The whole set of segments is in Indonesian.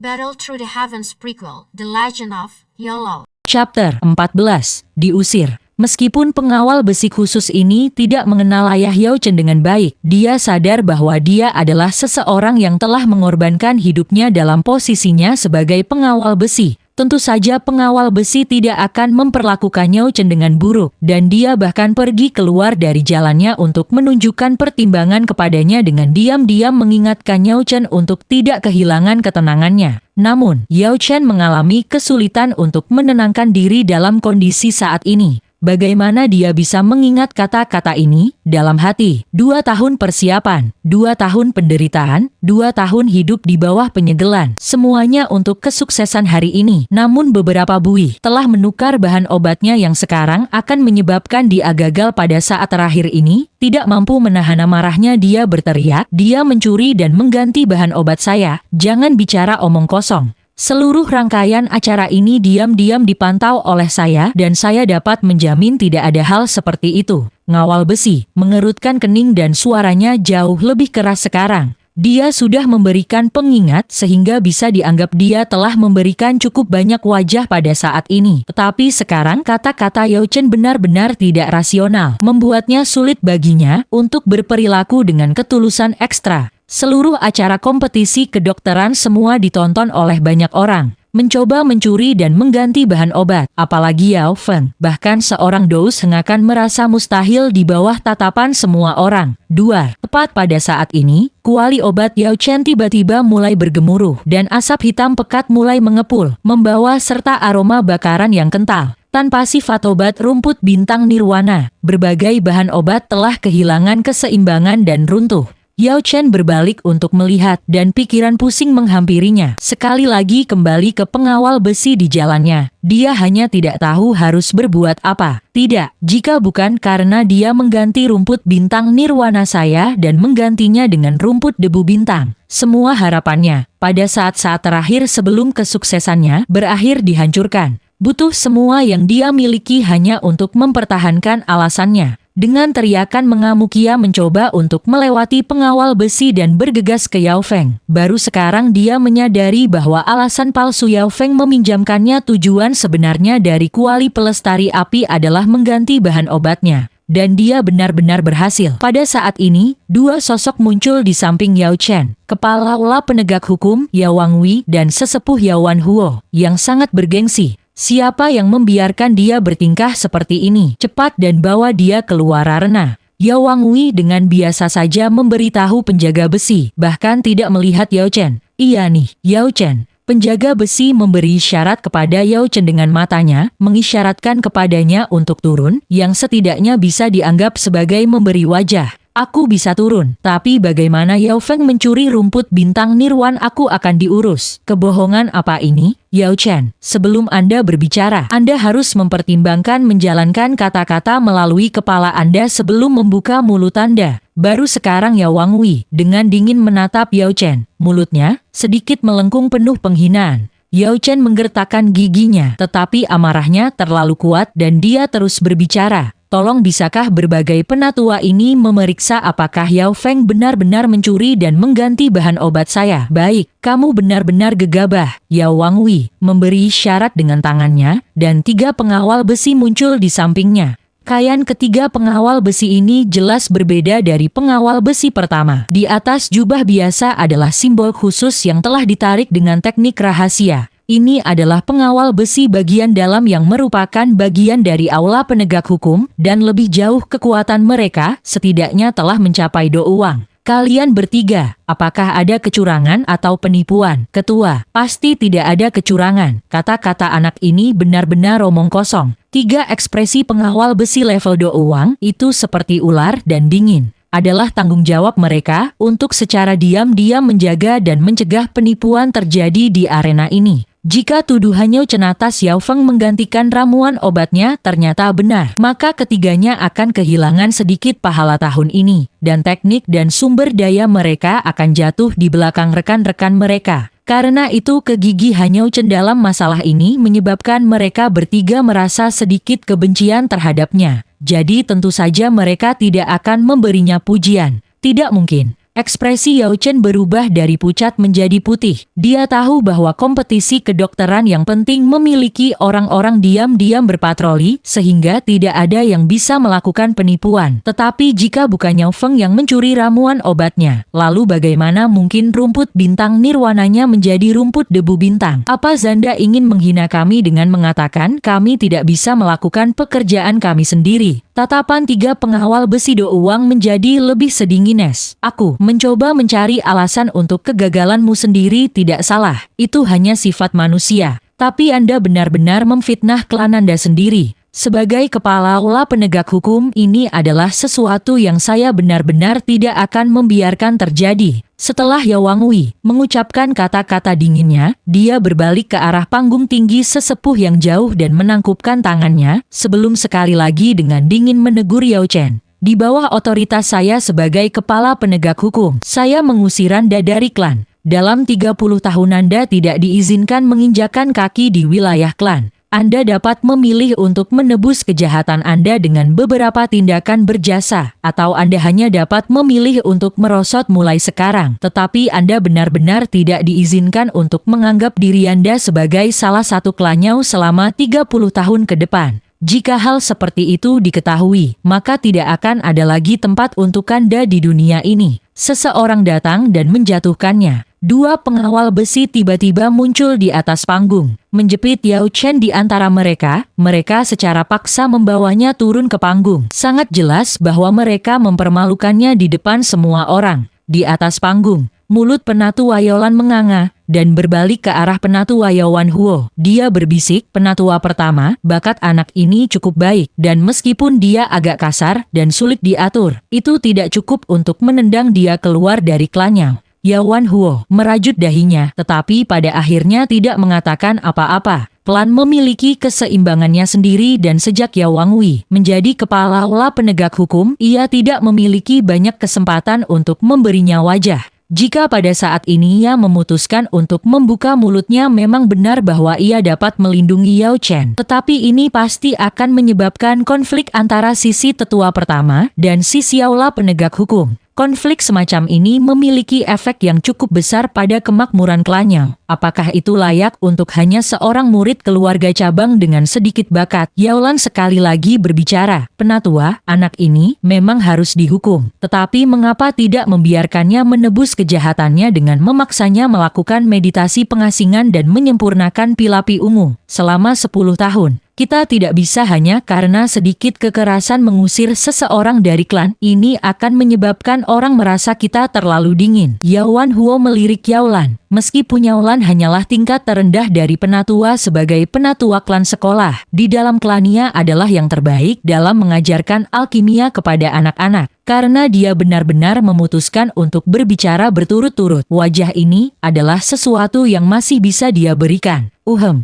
Battle Through the Heavens prequel, The Legend of YOLO. Chapter 14, Diusir. Meskipun pengawal besi khusus ini tidak mengenal ayah Yao Chen dengan baik, dia sadar bahwa dia adalah seseorang yang telah mengorbankan hidupnya dalam posisinya sebagai pengawal besi. Tentu saja pengawal besi tidak akan memperlakukan Yao Chen dengan buruk, dan dia bahkan pergi keluar dari jalannya untuk menunjukkan pertimbangan kepadanya dengan diam-diam mengingatkan Yao Chen untuk tidak kehilangan ketenangannya. Namun, Yao Chen mengalami kesulitan untuk menenangkan diri dalam kondisi saat ini. Bagaimana dia bisa mengingat kata-kata ini dalam hati? 2 tahun persiapan, 2 tahun penderitaan, 2 tahun hidup di bawah penyegelan. Semuanya untuk kesuksesan hari ini. Namun beberapa buih telah menukar bahan obatnya yang sekarang akan menyebabkan dia gagal pada saat terakhir ini. Tidak mampu menahan amarahnya, dia berteriak, "Dia mencuri dan mengganti bahan obat saya. Jangan bicara omong kosong." Seluruh rangkaian acara ini diam-diam dipantau oleh saya dan saya dapat menjamin tidak ada hal seperti itu. Ngawal besi mengerutkan kening dan suaranya jauh lebih keras sekarang. Dia sudah memberikan pengingat sehingga bisa dianggap dia telah memberikan cukup banyak wajah pada saat ini. Tetapi sekarang kata-kata Yao Chen benar-benar tidak rasional, membuatnya sulit baginya untuk berperilaku dengan ketulusan ekstra. Seluruh acara kompetisi kedokteran semua ditonton oleh banyak orang. Mencoba mencuri dan mengganti bahan obat, apalagi Yao Feng. Bahkan seorang Dous Heng akan merasa mustahil di bawah tatapan semua orang. 2. Tepat pada saat ini, kuali obat Yao Chen tiba-tiba mulai bergemuruh dan asap hitam pekat mulai mengepul, membawa serta aroma bakaran yang kental. Tanpa sifat obat rumput bintang nirwana, berbagai bahan obat telah kehilangan keseimbangan dan runtuh. Yao Chen berbalik untuk melihat dan pikiran pusing menghampirinya. Sekali lagi kembali ke pengawal besi di jalannya. Dia hanya tidak tahu harus berbuat apa. Tidak, jika bukan karena dia mengganti rumput bintang nirwana saya dan menggantinya dengan rumput debu bintang. Semua harapannya pada saat-saat terakhir sebelum kesuksesannya berakhir dihancurkan. Butuh semua yang dia miliki hanya untuk mempertahankan alasannya. Dengan teriakan mengamuk ia mencoba untuk melewati pengawal besi dan bergegas ke Yao Feng. Baru sekarang dia menyadari bahwa alasan palsu Yao Feng meminjamkannya tujuan sebenarnya dari kuali pelestari api adalah mengganti bahan obatnya. Dan dia benar-benar berhasil. Pada saat ini, 2 sosok muncul di samping Yao Chen. Kepala Ola penegak hukum, Yao Wangwi, dan sesepuh Yao Wan Huo, yang sangat bergengsi. Siapa yang membiarkan dia bertingkah seperti ini? Cepat dan bawa dia keluar arena. Yao Wangwi dengan biasa saja memberitahu penjaga besi, bahkan tidak melihat Yao Chen. Iya nih, Yao Chen. Penjaga besi memberi isyarat kepada Yao Chen dengan matanya, mengisyaratkan kepadanya untuk turun, yang setidaknya bisa dianggap sebagai memberi wajah. Aku bisa turun, tapi bagaimana Yao Feng mencuri rumput bintang nirwan aku akan diurus. Kebohongan apa ini? Yao Chen, sebelum Anda berbicara, Anda harus mempertimbangkan menjalankan kata-kata melalui kepala Anda sebelum membuka mulut Anda. Baru sekarang Yao Wangwi dengan dingin menatap Yao Chen, mulutnya sedikit melengkung penuh penghinaan. Yao Chen menggertakkan giginya, tetapi amarahnya terlalu kuat dan dia terus berbicara. Tolong bisakah berbagai penatua ini memeriksa apakah Yao Feng benar-benar mencuri dan mengganti bahan obat saya? Baik, kamu benar-benar gegabah. Yao Wangwi memberi isyarat dengan tangannya, dan 3 pengawal besi muncul di sampingnya. Kain ketiga pengawal besi ini jelas berbeda dari pengawal besi pertama. Di atas jubah biasa adalah simbol khusus yang telah ditarik dengan teknik rahasia. Ini adalah pengawal besi bagian dalam yang merupakan bagian dari aula penegak hukum, dan lebih jauh kekuatan mereka setidaknya telah mencapai Do Uang. Kalian bertiga, apakah ada kecurangan atau penipuan? Ketua, pasti tidak ada kecurangan. Kata-kata anak ini benar-benar omong kosong. 3 ekspresi pengawal besi level Do Uang itu seperti ular dan dingin. Adalah tanggung jawab mereka untuk secara diam-diam menjaga dan mencegah penipuan terjadi di arena ini. Jika tuduhan Yao Chen atas Yao Feng menggantikan ramuan obatnya ternyata benar, maka ketiganya akan kehilangan sedikit pahala tahun ini, dan teknik dan sumber daya mereka akan jatuh di belakang rekan-rekan mereka. Karena itu kegigihan Yao Chen dalam masalah ini menyebabkan mereka bertiga merasa sedikit kebencian terhadapnya. Jadi tentu saja mereka tidak akan memberinya pujian. Tidak mungkin. Ekspresi Yao Chen berubah dari pucat menjadi putih. Dia tahu bahwa kompetisi kedokteran yang penting memiliki orang-orang diam-diam berpatroli, sehingga tidak ada yang bisa melakukan penipuan. Tetapi jika bukan Yao Feng yang mencuri ramuan obatnya, lalu bagaimana mungkin rumput bintang nirwananya menjadi rumput debu bintang? Apa Zanda ingin menghina kami dengan mengatakan kami tidak bisa melakukan pekerjaan kami sendiri? Tatapan tiga pengawal besi Do Uang menjadi lebih sedingines. Aku mencoba mencari alasan untuk kegagalanmu sendiri tidak salah. Itu hanya sifat manusia. Tapi Anda benar-benar memfitnah klan Anda sendiri. Sebagai kepala olah penegak hukum, ini adalah sesuatu yang saya benar-benar tidak akan membiarkan terjadi. Setelah Yao Wangui mengucapkan kata-kata dinginnya, dia berbalik ke arah panggung tinggi sesepuh yang jauh dan menangkupkan tangannya, sebelum sekali lagi dengan dingin menegur Yao Chen. Di bawah otoritas saya sebagai kepala penegak hukum, saya mengusir Anda dari klan. Dalam 30 tahun Anda tidak diizinkan menginjakan kaki di wilayah klan. Anda dapat memilih untuk menebus kejahatan Anda dengan beberapa tindakan berjasa, atau Anda hanya dapat memilih untuk merosot mulai sekarang. Tetapi Anda benar-benar tidak diizinkan untuk menganggap diri Anda sebagai salah satu klanyau selama 30 tahun ke depan. Jika hal seperti itu diketahui, maka tidak akan ada lagi tempat untuk Anda di dunia ini. Seseorang datang dan menjatuhkannya. Dua pengawal besi tiba-tiba muncul di atas panggung, menjepit Yao Chen di antara mereka. Mereka secara paksa membawanya turun ke panggung. Sangat jelas bahwa mereka mempermalukannya di depan semua orang. Di atas panggung, mulut penatu Wayolan menganga dan berbalik ke arah penatu Wayawan Huo. Dia berbisik, "Penatua pertama, bakat anak ini cukup baik, dan meskipun dia agak kasar dan sulit diatur, itu tidak cukup untuk menendang dia keluar dari klannya." Yawan Huo merajut dahinya, tetapi pada akhirnya tidak mengatakan apa-apa. Klan memiliki keseimbangannya sendiri dan sejak Yao Wangui menjadi kepala olah penegak hukum, ia tidak memiliki banyak kesempatan untuk memberinya wajah. Jika pada saat ini ia memutuskan untuk membuka mulutnya, memang benar bahwa ia dapat melindungi Yao Chen. Tetapi ini pasti akan menyebabkan konflik antara sisi tetua pertama dan sisi olah penegak hukum. Konflik semacam ini memiliki efek yang cukup besar pada kemakmuran klannya. Apakah itu layak untuk hanya seorang murid keluarga cabang dengan sedikit bakat? Yaolan sekali lagi berbicara. "Penatua, anak ini memang harus dihukum. Tetapi mengapa tidak membiarkannya menebus kejahatannya dengan memaksanya melakukan meditasi pengasingan dan menyempurnakan pilapi ungu selama 10 tahun? Kita tidak bisa hanya karena sedikit kekerasan mengusir seseorang dari klan. Ini akan menyebabkan orang merasa kita terlalu dingin." Yawan Huo melirik Yaolan. Meskipun Yaolan hanyalah tingkat terendah dari penatua sebagai penatua klan sekolah, di dalam klannya adalah yang terbaik dalam mengajarkan alkimia kepada anak-anak. Karena dia benar-benar memutuskan untuk berbicara berturut-turut, wajah ini adalah sesuatu yang masih bisa dia berikan.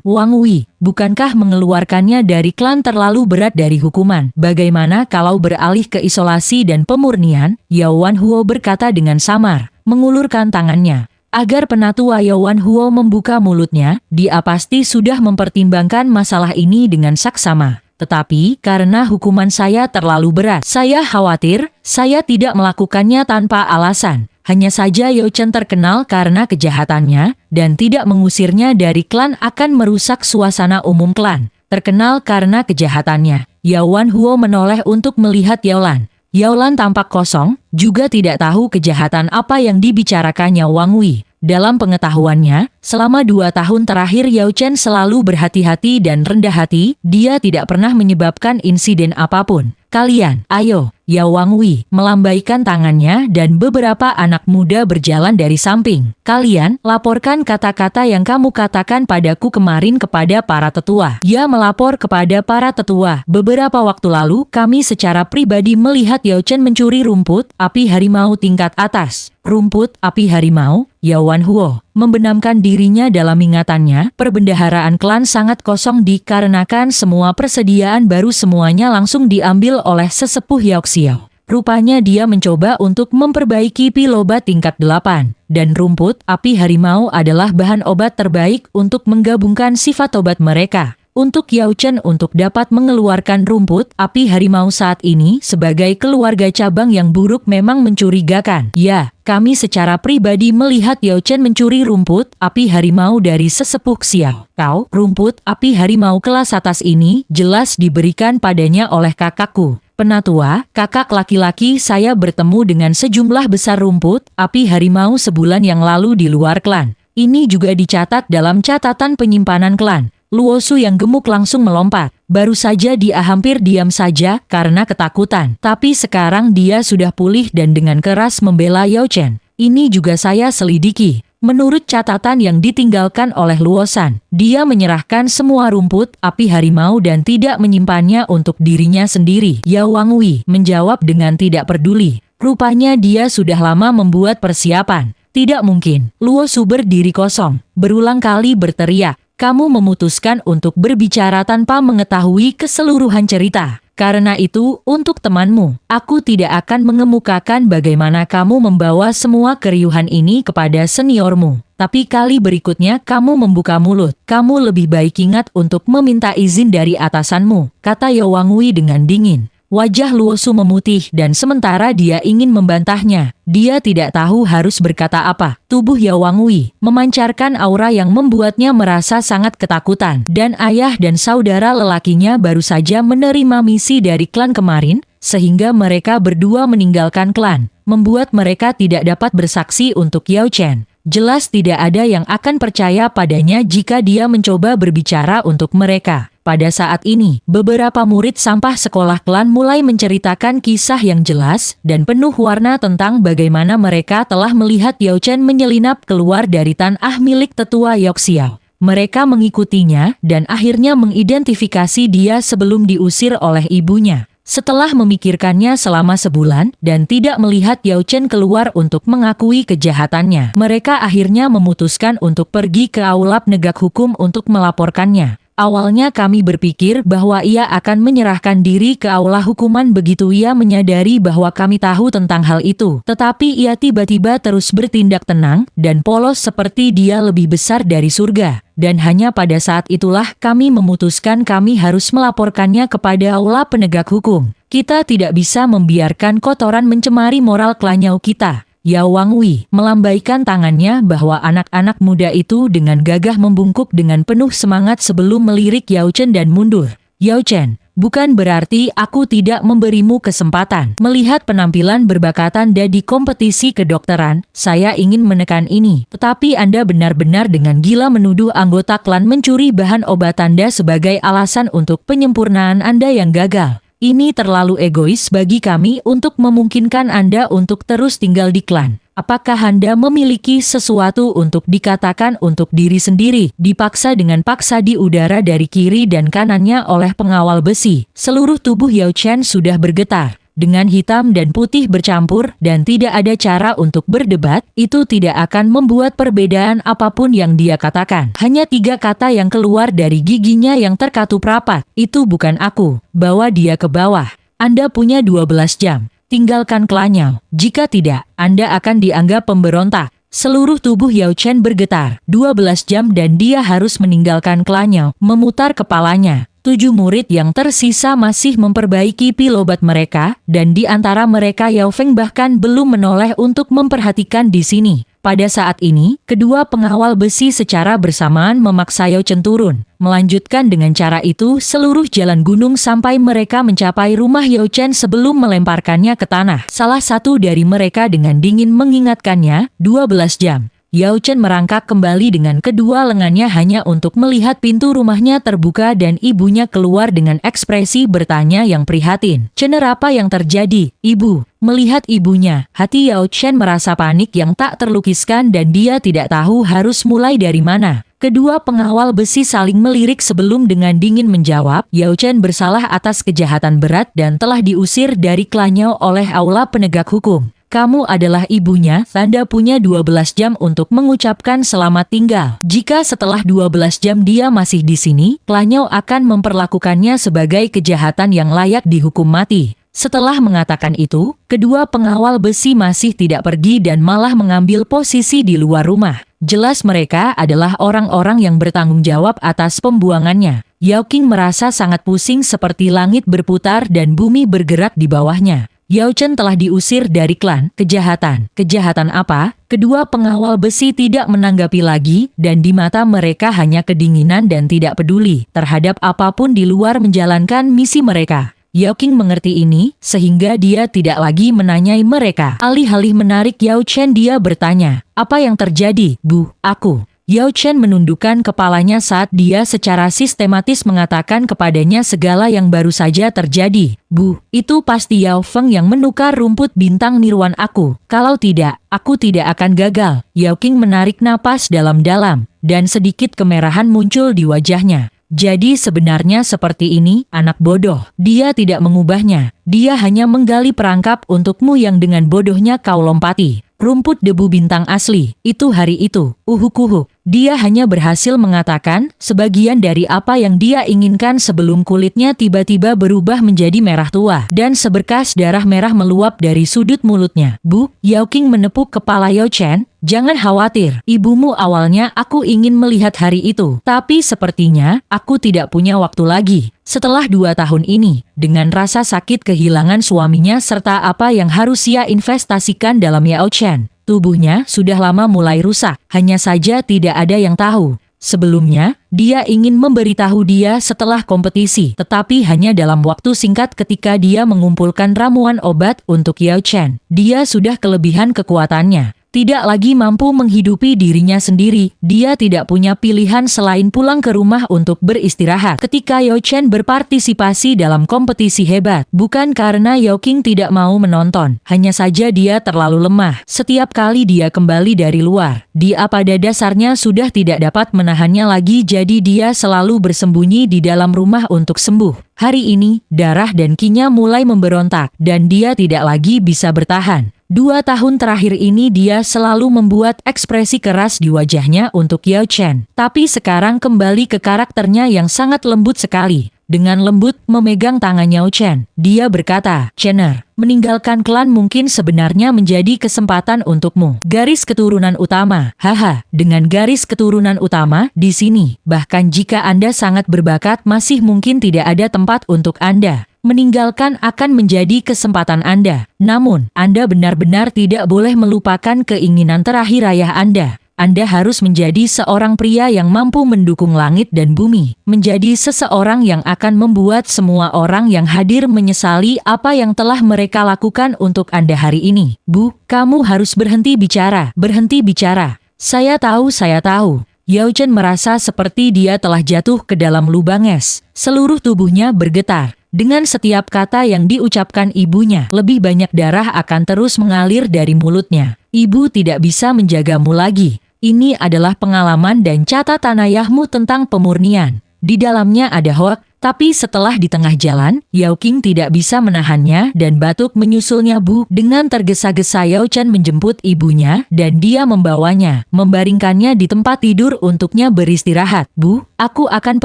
Wang Wui, bukankah mengeluarkannya dari klan terlalu berat dari hukuman? Bagaimana kalau beralih ke isolasi dan pemurnian? Yawan Huo berkata dengan samar, mengulurkan tangannya. Agar penatua Yawan Huo membuka mulutnya, dia pasti sudah mempertimbangkan masalah ini dengan saksama. Tetapi karena hukuman saya terlalu berat, saya khawatir saya tidak melakukannya tanpa alasan. Hanya saja Yao Chen terkenal karena kejahatannya, dan tidak mengusirnya dari klan akan merusak suasana umum klan. Terkenal karena kejahatannya. Yawan Huo menoleh untuk melihat Yaolan. Yaolan tampak kosong, juga tidak tahu kejahatan apa yang dibicarakannya Wang Wui. Dalam pengetahuannya, selama 2 tahun terakhir Yao Chen selalu berhati-hati dan rendah hati, dia tidak pernah menyebabkan insiden apapun. "Kalian, ayo." Yao Wangui melambaikan tangannya dan beberapa anak muda berjalan dari samping. "Kalian, laporkan kata-kata yang kamu katakan padaku kemarin kepada para tetua." Ia melapor kepada para tetua. "Beberapa waktu lalu, kami secara pribadi melihat Yao Chen mencuri rumput api harimau tingkat atas." Rumput api harimau? Yawan Huo membenamkan dirinya dalam ingatannya. Perbendaharaan klan sangat kosong dikarenakan semua persediaan baru semuanya langsung diambil oleh sesepuh Yaoxiao. Rupanya dia mencoba untuk memperbaiki pil obat tingkat 8. Dan rumput api harimau adalah bahan obat terbaik untuk menggabungkan sifat obat mereka. untuk Yao Chen untuk dapat mengeluarkan rumput api harimau saat ini sebagai keluarga cabang yang buruk memang mencurigakan. Ya, kami secara pribadi melihat Yao Chen mencuri rumput api harimau dari sesepuh Xiao. Rumput api harimau kelas atas ini jelas diberikan padanya oleh kakakku. Penatua, kakak laki-laki saya bertemu dengan sejumlah besar rumput api harimau sebulan yang lalu di luar klan. Ini juga dicatat dalam catatan penyimpanan klan. Luo Su yang gemuk langsung melompat. Baru saja dia hampir diam saja karena ketakutan. Tapi sekarang dia sudah pulih dan dengan keras membela Yao Chen. Ini juga saya selidiki. Menurut catatan yang ditinggalkan oleh Luo San, dia menyerahkan semua rumput api harimau dan tidak menyimpannya untuk dirinya sendiri. Yao Wangwi menjawab dengan tidak peduli. Rupanya dia sudah lama membuat persiapan. Tidak mungkin. Luo Su berdiri kosong, berulang kali berteriak. Kamu memutuskan untuk berbicara tanpa mengetahui keseluruhan cerita. Karena itu, untuk temanmu, aku tidak akan mengemukakan bagaimana kamu membawa semua keriuhan ini kepada seniormu. Tapi kali berikutnya kamu membuka mulut, kamu lebih baik ingat untuk meminta izin dari atasanmu, kata Yao Wangwi dengan dingin. Wajah Luo Su memutih dan sementara dia ingin membantahnya, dia tidak tahu harus berkata apa. Tubuh Yao Wangwi memancarkan aura yang membuatnya merasa sangat ketakutan. Dan ayah dan saudara lelakinya baru saja menerima misi dari klan kemarin, sehingga mereka berdua meninggalkan klan, membuat mereka tidak dapat bersaksi untuk Yao Chen. Jelas tidak ada yang akan percaya padanya jika dia mencoba berbicara untuk mereka. Pada saat ini, beberapa murid sampah sekolah klan mulai menceritakan kisah yang jelas dan penuh warna tentang bagaimana mereka telah melihat Yao Chen menyelinap keluar dari tanah milik tetua Yoxiao. Mereka mengikutinya dan akhirnya mengidentifikasi dia sebelum diusir oleh ibunya. Setelah memikirkannya selama sebulan dan tidak melihat Yao Chen keluar untuk mengakui kejahatannya, mereka akhirnya memutuskan untuk pergi ke aula penegak hukum untuk melaporkannya. Awalnya kami berpikir bahwa ia akan menyerahkan diri ke aula hukuman begitu ia menyadari bahwa kami tahu tentang hal itu. Tetapi ia tiba-tiba terus bertindak tenang dan polos seperti dia lebih besar dari surga. Dan hanya pada saat itulah kami memutuskan kami harus melaporkannya kepada aula penegak hukum. Kita tidak bisa membiarkan kotoran mencemari moral klanyau kita. Yao Wangwi melambaikan tangannya bahwa anak-anak muda itu dengan gagah membungkuk dengan penuh semangat sebelum melirik Yao Chen dan mundur. Yao Chen, bukan berarti aku tidak memberimu kesempatan. Melihat penampilan berbakat Anda di kompetisi kedokteran, saya ingin menekan ini. Tetapi Anda benar-benar dengan gila menuduh anggota klan mencuri bahan obat Anda sebagai alasan untuk penyempurnaan Anda yang gagal. Ini terlalu egois bagi kami untuk memungkinkan Anda untuk terus tinggal di klan. Apakah Anda memiliki sesuatu untuk dikatakan untuk diri sendiri? Dipaksa dengan paksa di udara dari kiri dan kanannya oleh pengawal besi. Seluruh tubuh Yao Chen sudah bergetar. Dengan hitam dan putih bercampur dan tidak ada cara untuk berdebat, itu tidak akan membuat perbedaan apapun yang dia katakan. Hanya 3 kata yang keluar dari giginya yang terkatup rapat. Itu bukan aku. Bawa dia ke bawah. Anda punya 12 jam. Tinggalkan klannya. Jika tidak, Anda akan dianggap pemberontak. Seluruh tubuh Yao Chen bergetar. 12 jam dan dia harus meninggalkan klannya, memutar kepalanya. 7 murid yang tersisa masih memperbaiki pilobat mereka, dan di antara mereka Yao Feng bahkan belum menoleh untuk memperhatikan di sini. Pada saat ini, kedua pengawal besi secara bersamaan memaksa Yao Chen turun. Melanjutkan dengan cara itu seluruh jalan gunung sampai mereka mencapai rumah Yao Chen sebelum melemparkannya ke tanah. Salah satu dari mereka dengan dingin mengingatkannya, 12 jam. Yao Chen merangkak kembali dengan kedua lengannya hanya untuk melihat pintu rumahnya terbuka dan ibunya keluar dengan ekspresi bertanya yang prihatin. "Chen, apa yang terjadi, Ibu?" Melihat ibunya, hati Yao Chen merasa panik yang tak terlukiskan dan dia tidak tahu harus mulai dari mana. Kedua pengawal besi saling melirik sebelum dengan dingin menjawab, Yao Chen bersalah atas kejahatan berat dan telah diusir dari klannya oleh aula penegak hukum. Kamu adalah ibunya, Anda punya 12 jam untuk mengucapkan selamat tinggal. Jika setelah 12 jam dia masih di sini, klannya akan memperlakukannya sebagai kejahatan yang layak dihukum mati. Setelah mengatakan itu, kedua pengawal besi masih tidak pergi dan malah mengambil posisi di luar rumah. Jelas mereka adalah orang-orang yang bertanggung jawab atas pembuangannya. Yao Qing merasa sangat pusing seperti langit berputar dan bumi bergerak di bawahnya. Yao Chen telah diusir dari klan kejahatan. Kejahatan apa? Kedua pengawal besi tidak menanggapi lagi dan di mata mereka hanya kedinginan dan tidak peduli terhadap apapun di luar menjalankan misi mereka. Yao Qing mengerti ini sehingga dia tidak lagi menanyai mereka. Alih-alih menarik Yao Chen, dia bertanya, "Apa yang terjadi, Bu? Aku." Yao Chen menundukkan kepalanya saat dia secara sistematis mengatakan kepadanya segala yang baru saja terjadi. "Bu, itu pasti Yao Feng yang menukar rumput bintang nirwan aku. Kalau tidak, aku tidak akan gagal." Yao Qing menarik napas dalam-dalam, dan sedikit kemerahan muncul di wajahnya. Jadi sebenarnya seperti ini, anak bodoh. Dia tidak mengubahnya. Dia hanya menggali perangkap untukmu yang dengan bodohnya kau lompati. Rumput debu bintang asli, itu hari itu, uhuk-uhuk. Dia hanya berhasil mengatakan sebagian dari apa yang dia inginkan sebelum kulitnya tiba-tiba berubah menjadi merah tua dan seberkas darah merah meluap dari sudut mulutnya. "Bu," Yao Qing menepuk kepala Yao Chen, "jangan khawatir, ibumu awalnya aku ingin melihat hari itu, tapi sepertinya aku tidak punya waktu lagi." Setelah 2 tahun ini, dengan rasa sakit kehilangan suaminya serta apa yang harus ia investasikan dalam Yao Chen, tubuhnya sudah lama mulai rusak, hanya saja tidak ada yang tahu. Sebelumnya, dia ingin memberitahu dia setelah kompetisi, tetapi hanya dalam waktu singkat ketika dia mengumpulkan ramuan obat untuk Yao Chen. Dia sudah kelebihan kekuatannya. Tidak lagi mampu menghidupi dirinya sendiri, dia tidak punya pilihan selain pulang ke rumah untuk beristirahat. Ketika Yao Chen berpartisipasi dalam kompetisi hebat, bukan karena Yao Qing tidak mau menonton, hanya saja dia terlalu lemah. Setiap kali dia kembali dari luar, dia pada dasarnya sudah tidak dapat menahannya lagi, jadi dia selalu bersembunyi di dalam rumah untuk sembuh. Hari ini, darah dan kinya mulai memberontak, dan dia tidak lagi bisa bertahan. 2 tahun terakhir ini dia selalu membuat ekspresi keras di wajahnya untuk Yao Chen. Tapi sekarang kembali ke karakternya yang sangat lembut sekali. Dengan lembut memegang tangan Yao Chen, dia berkata, "Chener, meninggalkan klan mungkin sebenarnya menjadi kesempatan untukmu. Garis keturunan utama, haha, dengan garis keturunan utama di sini. Bahkan jika Anda sangat berbakat masih mungkin tidak ada tempat untuk Anda. Meninggalkan akan menjadi kesempatan Anda. Namun, Anda benar-benar tidak boleh melupakan keinginan terakhir ayah Anda. Anda harus menjadi seorang pria yang mampu mendukung langit dan bumi. Menjadi seseorang yang akan membuat semua orang yang hadir menyesali apa yang telah mereka lakukan untuk Anda hari ini. Bu, kamu harus berhenti bicara. Berhenti bicara. Saya tahu, saya tahu." Yao Chen merasa seperti dia telah jatuh ke dalam lubang es. Seluruh tubuhnya bergetar. Dengan setiap kata yang diucapkan ibunya, lebih banyak darah akan terus mengalir dari mulutnya. "Ibu tidak bisa menjagamu lagi. Ini adalah pengalaman dan catatan ayahmu tentang pemurnian. Di dalamnya ada hoak." Tapi setelah di tengah jalan, Yao Qing tidak bisa menahannya dan batuk menyusulnya. "Bu." Dengan tergesa-gesa Yao Chen menjemput ibunya dan dia membawanya, membaringkannya di tempat tidur untuknya beristirahat. "Bu, aku akan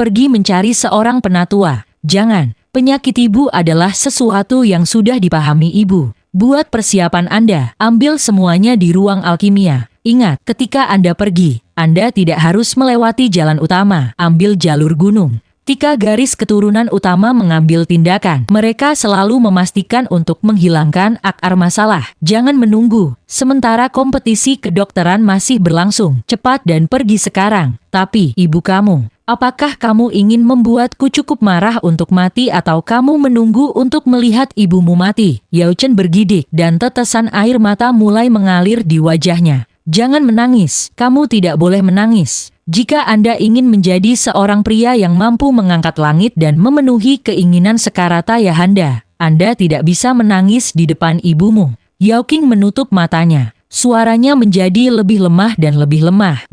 pergi mencari seorang penatua." "Jangan. Penyakit ibu adalah sesuatu yang sudah dipahami ibu. Buat persiapan Anda, ambil semuanya di ruang alkimia. Ingat, ketika Anda pergi, Anda tidak harus melewati jalan utama, ambil jalur gunung." Ketika garis keturunan utama mengambil tindakan, mereka selalu memastikan untuk menghilangkan akar masalah. Jangan menunggu, sementara kompetisi kedokteran masih berlangsung. Cepat dan pergi sekarang. "Tapi, ibu kamu, apakah kamu ingin membuatku cukup marah untuk mati atau kamu menunggu untuk melihat ibumu mati?" Yao Chen bergidik dan tetesan air mata mulai mengalir di wajahnya. "Jangan menangis, kamu tidak boleh menangis. Jika Anda ingin menjadi seorang pria yang mampu mengangkat langit dan memenuhi keinginan sekarata ayahanda, Anda tidak bisa menangis di depan ibumu." Yao Qing menutup matanya. Suaranya menjadi lebih lemah,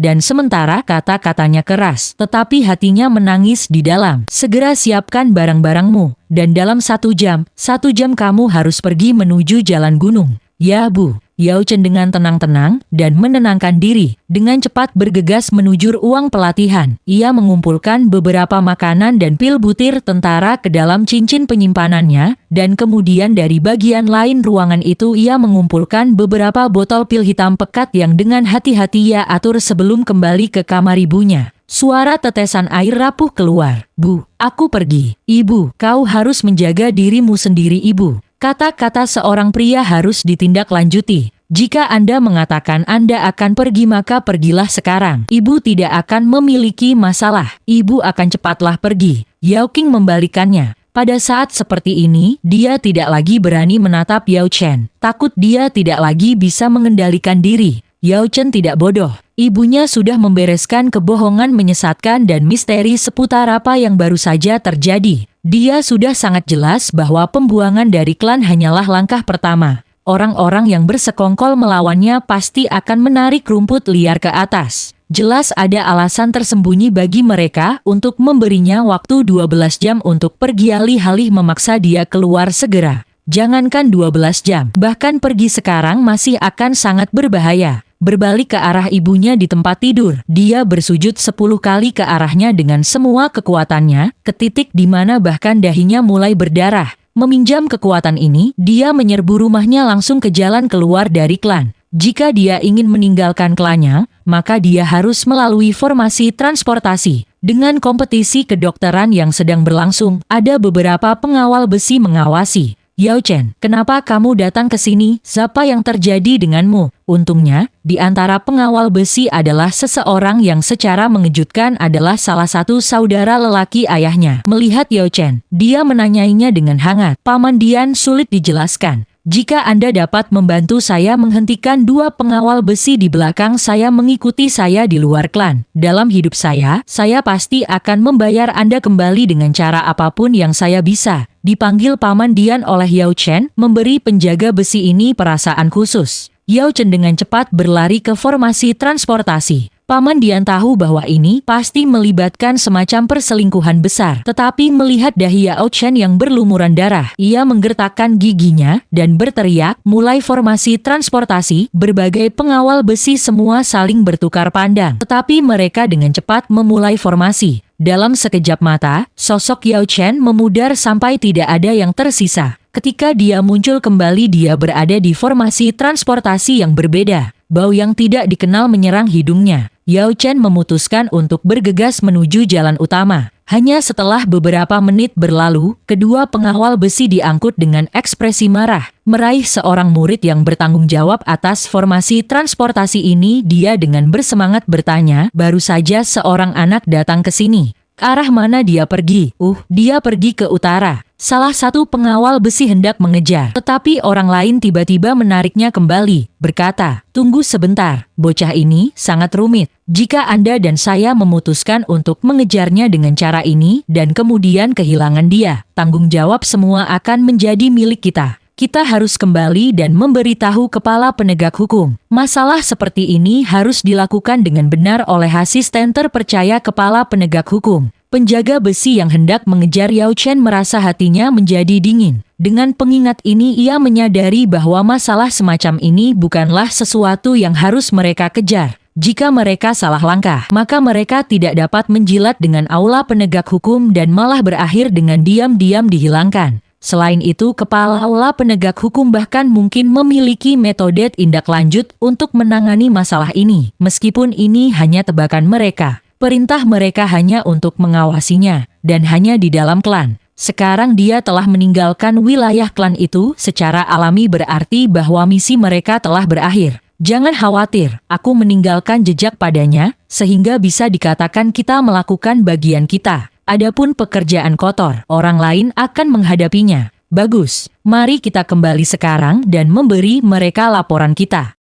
dan sementara kata-katanya keras, tetapi hatinya menangis di dalam. "Segera siapkan barang-barangmu, dan dalam 1 jam kamu harus pergi menuju jalan gunung." "Ya, Bu." Yao Chen dengan tenang-tenang dan menenangkan diri, dengan cepat bergegas menuju ruang pelatihan. Ia mengumpulkan beberapa makanan dan pil butir tentara ke dalam cincin penyimpanannya, dan kemudian dari bagian lain ruangan itu ia mengumpulkan beberapa botol pil hitam pekat yang dengan hati-hati ia atur sebelum kembali ke kamar ibunya. Suara tetesan air rapuh keluar. Bu, aku pergi. Ibu, kau harus menjaga dirimu sendiri ibu. Kata-kata seorang pria harus ditindaklanjuti. Jika Anda mengatakan Anda akan pergi maka pergilah sekarang. Ibu tidak akan memiliki masalah. Ibu akan cepatlah pergi. Yao Qing membalikannya. Pada saat seperti ini, dia tidak lagi berani menatap Yao Chen. Takut dia tidak lagi bisa mengendalikan diri. Yao Chen tidak bodoh. Ibunya sudah membereskan kebohongan menyesatkan dan misteri seputar apa yang baru saja terjadi. Dia sudah sangat jelas bahwa pembuangan dari klan hanyalah langkah pertama. Orang-orang yang bersekongkol melawannya pasti akan menarik rumput liar ke atas. Jelas ada alasan tersembunyi bagi mereka untuk memberinya waktu 12 jam untuk pergi alih-alih memaksa dia keluar segera. Jangankan 12 jam, bahkan pergi sekarang masih akan sangat berbahaya. Berbalik ke arah ibunya di tempat tidur, dia bersujud 10 kali ke arahnya dengan semua kekuatannya, ke titik di mana bahkan dahinya mulai berdarah. Meminjam kekuatan ini, dia menyerbu rumahnya langsung ke jalan keluar dari klan. Jika dia ingin meninggalkan klannya, maka dia harus melalui formasi transportasi. Dengan kompetisi kedokteran yang sedang berlangsung, ada beberapa pengawal besi mengawasi. Yao Chen, kenapa kamu datang ke sini? Siapa yang terjadi denganmu? Untungnya, di antara pengawal besi adalah seseorang yang secara mengejutkan adalah salah satu saudara lelaki ayahnya. Melihat Yao Chen, dia menanyainya dengan hangat. Paman Dian sulit dijelaskan. Jika Anda dapat membantu saya menghentikan 2 pengawal besi di belakang saya mengikuti saya di luar klan. Dalam hidup saya pasti akan membayar Anda kembali dengan cara apapun yang saya bisa. Dipanggil Paman Dian oleh Yao Chen, memberi penjaga besi ini perasaan khusus. Yao Chen dengan cepat berlari ke formasi transportasi. Paman Dian tahu bahwa ini pasti melibatkan semacam perselingkuhan besar. Tetapi melihat dahi Yao Chen yang berlumuran darah, ia menggertakkan giginya dan berteriak. Mulai formasi transportasi, berbagai pengawal besi semua saling bertukar pandang. Tetapi mereka dengan cepat memulai formasi. Dalam sekejap mata, sosok Yao Chen memudar sampai tidak ada yang tersisa. Ketika dia muncul kembali dia berada di formasi transportasi yang berbeda. Bau yang tidak dikenal menyerang hidungnya. Yao Chen memutuskan untuk bergegas menuju jalan utama. Hanya setelah beberapa menit berlalu, kedua pengawal besi diangkut dengan ekspresi marah. Meraih seorang murid yang bertanggung jawab atas formasi transportasi ini, dia dengan bersemangat bertanya, baru saja seorang anak datang ke sini. Ke arah mana dia pergi? Dia pergi ke utara. Salah satu pengawal besi hendak mengejar, tetapi orang lain tiba-tiba menariknya kembali, berkata, tunggu sebentar, bocah ini sangat rumit. Jika Anda dan saya memutuskan untuk mengejarnya dengan cara ini, dan kemudian kehilangan dia, tanggung jawab semua akan menjadi milik kita. Kita harus kembali dan memberitahu kepala penegak hukum. Masalah seperti ini harus dilakukan dengan benar oleh asisten terpercaya kepala penegak hukum. Penjaga besi yang hendak mengejar Yao Chen merasa hatinya menjadi dingin. Dengan pengingat ini ia menyadari bahwa masalah semacam ini bukanlah sesuatu yang harus mereka kejar. Jika mereka salah langkah, maka mereka tidak dapat menjilat dengan aula penegak hukum dan malah berakhir dengan diam-diam dihilangkan. Selain itu, kepala aula penegak hukum bahkan mungkin memiliki metode tindak lanjut untuk menangani masalah ini. Meskipun ini hanya tebakan mereka. Perintah mereka hanya untuk mengawasinya, dan hanya di dalam klan. Sekarang dia telah meninggalkan wilayah klan itu, secara alami berarti bahwa misi mereka telah berakhir. Jangan khawatir, aku meninggalkan jejak padanya, sehingga bisa dikatakan kita melakukan bagian kita. Adapun pekerjaan kotor, orang lain akan menghadapinya. Bagus, mari kita kembali sekarang dan memberi mereka laporan kita.